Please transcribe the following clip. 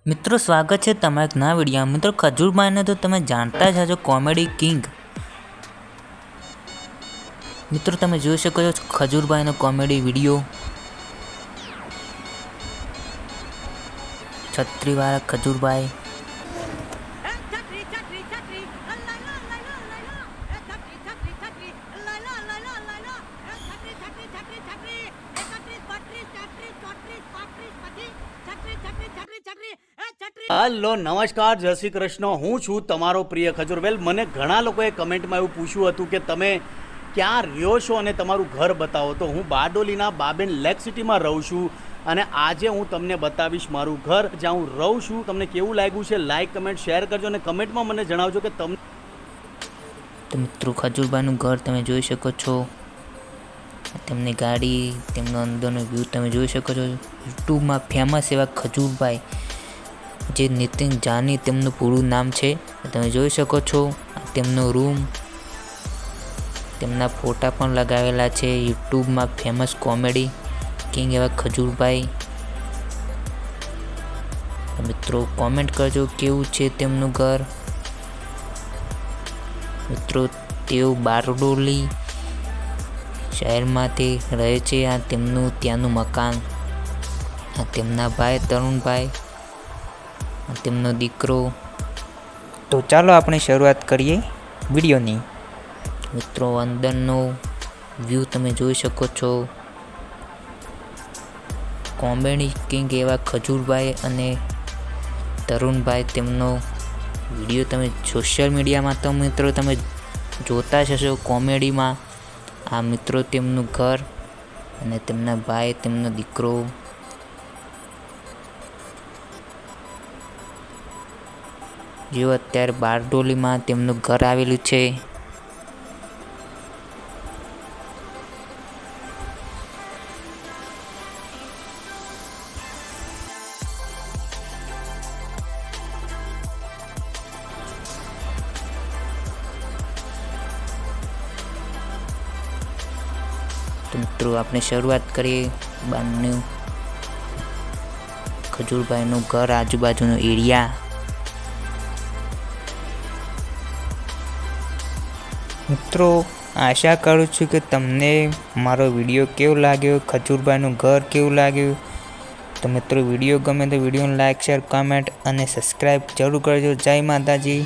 મિત્રો સ્વાગત છે તમારા એક નવા વિડીયો। મિત્રો ખજૂરભાઈને તો તમે જાણતા જ હશો, કોમેડી કિંગ। મિત્રો તમે જોઈ શકો છો ખજૂરભાઈનો કોમેડી વિડીયો। છત્રીવાળા ખજૂરભાઈ। હલો નમસ્કાર, જય શ્રી કૃષ્ણ। હું છું તમારો પ્રિય ખજૂરવેલ। મને ઘણા લોકોએ કમેન્ટમાં એવું પૂછ્યું હતું કે તમે ક્યાં રહ્યો છો અને તમારું ઘર બતાવો। તો હું બારડોલીના બાબેન લેક સિટીમાં રહું છું અને આજે હું તમને બતાવીશ મારું ઘર જ્યાં હું રહું છું। તમને કેવું લાગ્યું છે લાઈક કમેન્ટ શેર કરજો અને કમેન્ટમાં મને જણાવજો કે તમને। તો મિત્રો ખજૂરભાઈનું ઘર તમે જોઈ શકો છો, તેમની ગાડી, તેમનો અંદરનો વ્યૂ તમે જોઈ શકો છો। યુટ્યુબમાં ફેમસ એવા ખજૂરભાઈ, જે નીતિન જાની તેમનું પૂરું નામ છે, તમે જોઈ શકો છો। તેમનો રૂમ, તેમના ફોટા પણ લગાવેલા છે। યુટ્યુબમાં ફેમસ કોમેડી કિંગ એવા ખજૂરભાઈ। મિત્રો કોમેન્ટ કરજો કેવું છે તેમનું ઘર। મિત્રો તેઓ બારડોલી શહેરમાંથી રહે છે। આ તેમનું ત્યાંનું મકાન। આ તેમના ભાઈ તરુણભાઈ, તેમનો દીકરો। તો ચાલો આપણે શરૂઆત કરીએ વિડીયોની। મિત્રો અંદરનો વ્યૂ તમે જોઈ શકો છો। કોમેડી કિંગ એવા ખજૂરભાઈ અને તરુણભાઈ, તેમનો વિડીયો તમે સોશિયલ મીડિયામાં તો મિત્રો તમે જોતા જ હશો કોમેડીમાં। આ મિત્રો તેમનું ઘર અને તેમના ભાઈ, તેમનો દીકરો। જેઓ અત્યારે બારડોલીમાં તેમનું ઘર આવેલું છે। તો મિત્રો આપણે શરૂઆત કરીએ બહારનું ખજૂરભાઈનું ઘર, આજુબાજુનો એરિયા। મિત્રો આશા કરું છું કે તમને મારો વિડીયો કેવો લાગ્યો, ખજૂરભાઈનું ઘર કેવું લાગ્યું। તો મિત્રો વિડીયો ગમે તો વિડીયોને લાઈક શેર કમેન્ટ અને સબસ્ક્રાઈબ જરૂર કરજો। જય માતાજી।